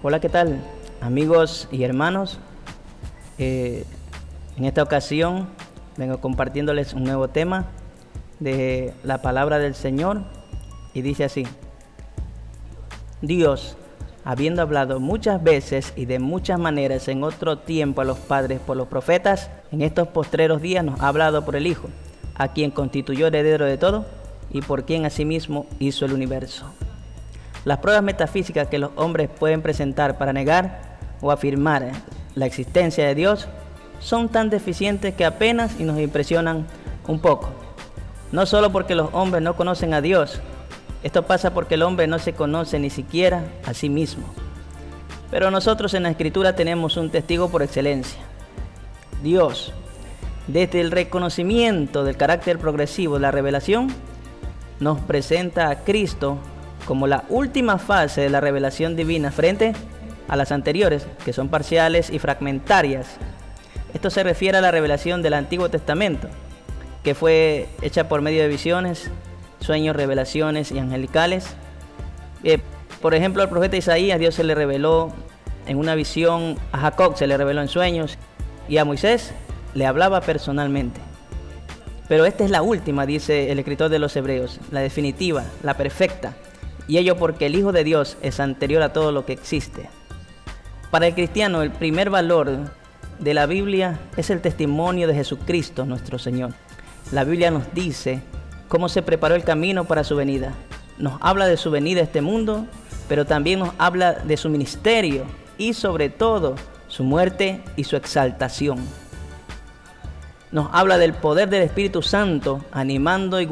Hola, ¿qué tal? Amigos y hermanos, en esta ocasión vengo compartiéndoles un nuevo tema de la palabra del Señor y dice así: Dios, habiendo hablado muchas veces y de muchas maneras en otro tiempo a los padres por los profetas, en estos postreros días nos ha hablado por el Hijo, a quien constituyó heredero de todo y por quien asimismo hizo el universo. Las pruebas metafísicas que los hombres pueden presentar para negar o afirmar la existencia de Dios son tan deficientes que apenas y nos impresionan un poco. No solo porque los hombres no conocen a Dios, esto pasa porque el hombre no se conoce ni siquiera a sí mismo. Pero nosotros en la Escritura tenemos un testigo por excelencia: Dios. Desde el reconocimiento del carácter progresivo de la revelación, nos presenta a Cristo como la última fase de la revelación divina frente a las anteriores, que son parciales y fragmentarias. Esto se refiere a la revelación del Antiguo Testamento, que fue hecha por medio de visiones, sueños, revelaciones y angelicales. Por ejemplo, al profeta Isaías Dios se le reveló en una visión, a Jacob se le reveló en sueños y a Moisés le hablaba personalmente. Pero esta es la última, dice el escritor de los Hebreos, la definitiva, la perfecta. Y ello porque el Hijo de Dios es anterior a todo lo que existe. Para el cristiano, el primer valor de la Biblia es el testimonio de Jesucristo, nuestro Señor. La Biblia nos dice cómo se preparó el camino para su venida. Nos habla de su venida a este mundo, pero también nos habla de su ministerio y sobre todo su muerte y su exaltación. Nos habla del poder del Espíritu Santo, animando y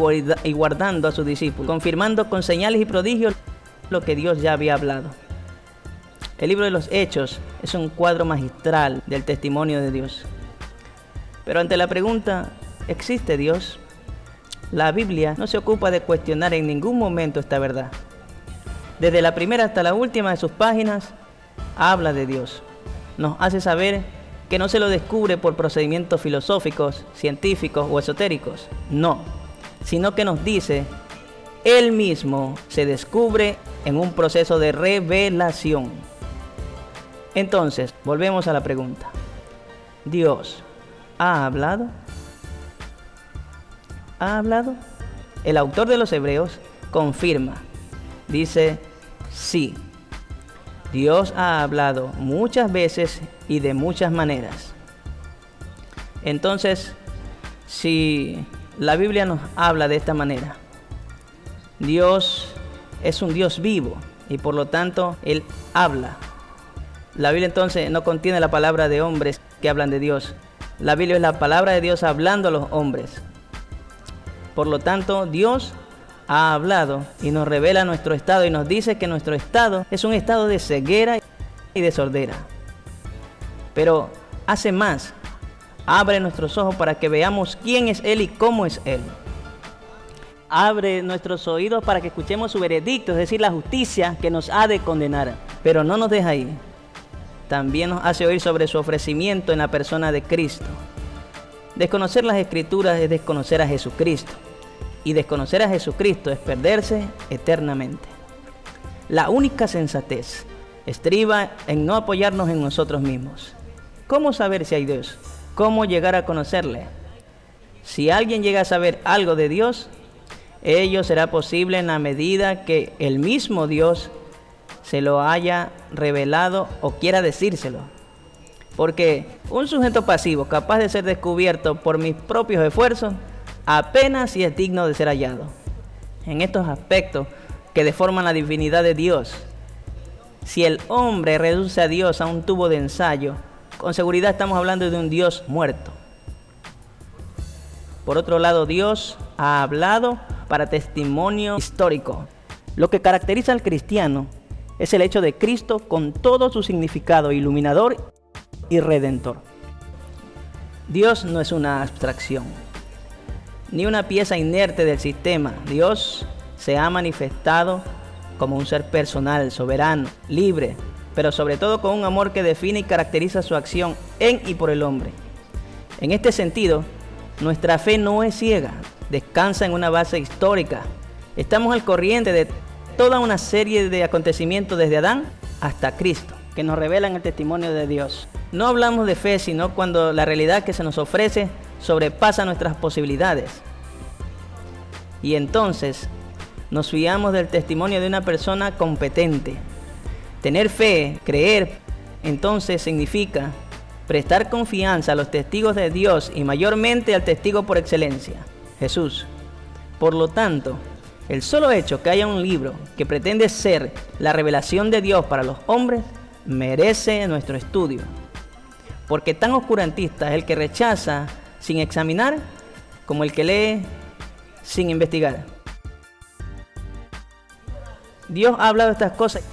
guardando a sus discípulos, confirmando con señales y prodigios lo que Dios ya había hablado. El libro de los Hechos es un cuadro magistral del testimonio de Dios. Pero ante la pregunta, ¿existe Dios?, la Biblia no se ocupa de cuestionar en ningún momento esta verdad. Desde la primera hasta la última de sus páginas, habla de Dios. Nos hace saber que no se lo descubre por procedimientos filosóficos, científicos o esotéricos, no, sino que nos dice, Él mismo se descubre en un proceso de revelación. Entonces, volvemos a la pregunta: ¿Dios ha hablado? ¿Ha hablado? El autor de los Hebreos confirma, dice, sí. Dios ha hablado muchas veces y de muchas maneras. Entonces, si la Biblia nos habla de esta manera, Dios es un Dios vivo y por lo tanto Él habla. La Biblia entonces no contiene la palabra de hombres que hablan de Dios. La Biblia es la palabra de Dios hablando a los hombres. Por lo tanto, Dios ha hablado y nos revela nuestro estado y nos dice que nuestro estado es un estado de ceguera y de sordera. Pero hace más, abre nuestros ojos para que veamos quién es Él y cómo es Él. Abre nuestros oídos para que escuchemos su veredicto, es decir, la justicia que nos ha de condenar. Pero no nos deja ahí. También nos hace oír sobre su ofrecimiento en la persona de Cristo. Desconocer las Escrituras es desconocer a Jesucristo. Y desconocer a Jesucristo es perderse eternamente. La única sensatez estriba en no apoyarnos en nosotros mismos. ¿Cómo saber si hay Dios? ¿Cómo llegar a conocerle? Si alguien llega a saber algo de Dios, ello será posible en la medida que el mismo Dios se lo haya revelado o quiera decírselo. Porque un sujeto pasivo capaz de ser descubierto por mis propios esfuerzos apenas si es digno de ser hallado. En estos aspectos que deforman la divinidad de Dios, si el hombre reduce a Dios a un tubo de ensayo, con seguridad estamos hablando de un Dios muerto. Por otro lado, Dios ha hablado para testimonio histórico. Lo que caracteriza al cristiano es el hecho de Cristo con todo su significado iluminador y redentor. Dios no es una abstracción, ni una pieza inerte del sistema. Dios se ha manifestado como un ser personal, soberano, libre, pero sobre todo con un amor que define y caracteriza su acción en y por el hombre. En este sentido, nuestra fe no es ciega, descansa en una base histórica. Estamos al corriente de toda una serie de acontecimientos desde Adán hasta Cristo. que nos revelan el testimonio de Dios. No hablamos de fe, sino cuando la realidad que se nos ofrece sobrepasa nuestras posibilidades. Y entonces nos fiamos del testimonio de una persona competente. Tener fe, creer, entonces significa prestar confianza a los testigos de Dios y mayormente al testigo por excelencia, Jesús. Por lo tanto, el solo hecho que haya un libro que pretende ser la revelación de Dios para los hombres merece nuestro estudio, porque tan oscurantista es el que rechaza sin examinar como el que lee sin investigar. Dios ha hablado estas cosas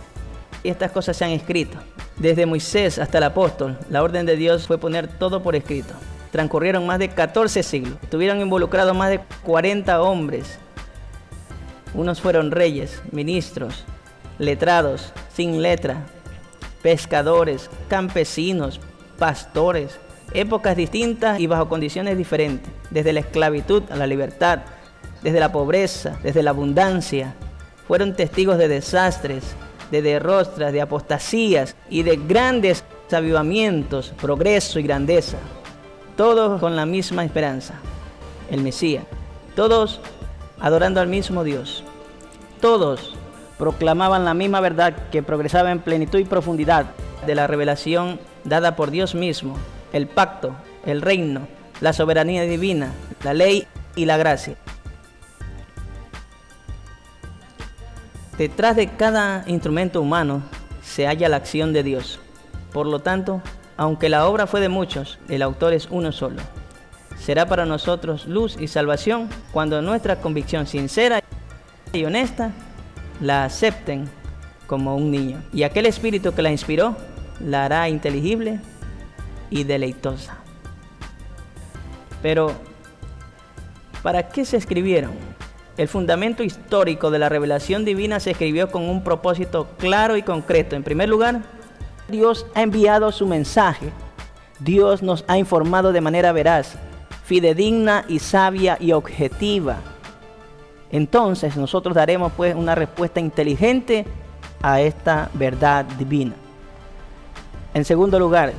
y estas cosas se han escrito. Desde Moisés hasta el apóstol, la orden de Dios fue poner todo por escrito. Transcurrieron más de 14 siglos. Estuvieron involucrados más de 40 hombres. Unos fueron reyes, ministros, letrados, sin letra, pescadores, campesinos, pastores, épocas distintas y bajo condiciones diferentes, desde la esclavitud a la libertad, desde la pobreza, desde la abundancia. Fueron testigos de desastres, de derrotas, de apostasías y de grandes avivamientos, progreso y grandeza. Todos con la misma esperanza, el Mesías. Todos adorando al mismo Dios. Todos proclamaban la misma verdad que progresaba en plenitud y profundidad de la revelación dada por Dios mismo, el pacto, el reino, la soberanía divina, la ley y la gracia. Detrás de cada instrumento humano se halla la acción de Dios. Por lo tanto, aunque la obra fue de muchos, el autor es uno solo. Será para nosotros luz y salvación cuando nuestra convicción sincera y honesta la acepten como un niño. Y aquel espíritu que la inspiró la hará inteligible y deleitosa. Pero, ¿para qué se escribieron? El fundamento histórico de la revelación divina se escribió con un propósito claro y concreto. En primer lugar, Dios ha enviado su mensaje. Dios nos ha informado de manera veraz, fidedigna y sabia y objetiva. Entonces nosotros daremos pues una respuesta inteligente a esta verdad divina. En segundo lugar,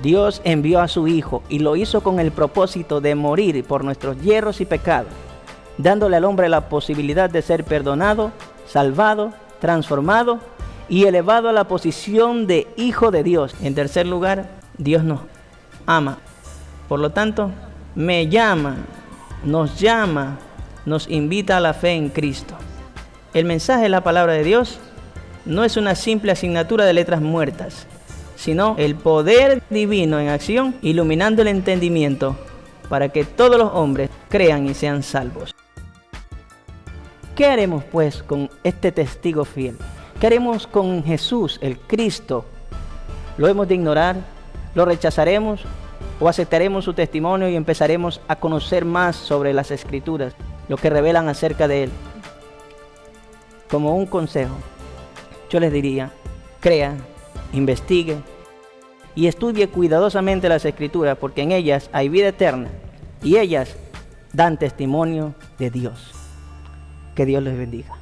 Dios envió a su Hijo y lo hizo con el propósito de morir por nuestros yerros y pecados, dándole al hombre la posibilidad de ser perdonado, salvado, transformado y elevado a la posición de hijo de Dios. En tercer lugar, Dios nos ama. Por lo tanto, nos invita a la fe en Cristo. El mensaje de la palabra de Dios no es una simple asignatura de letras muertas, sino el poder divino en acción, iluminando el entendimiento para que todos los hombres crean y sean salvos. ¿Qué haremos pues con este testigo fiel? ¿Qué haremos con Jesús, el Cristo? ¿Lo hemos de ignorar? ¿Lo rechazaremos? ¿O aceptaremos su testimonio y empezaremos a conocer más sobre las Escrituras, lo que revelan acerca de Él? Como un consejo, yo les diría, crea, investigue y estudie cuidadosamente las Escrituras, porque en ellas hay vida eterna y ellas dan testimonio de Dios. Que Dios les bendiga.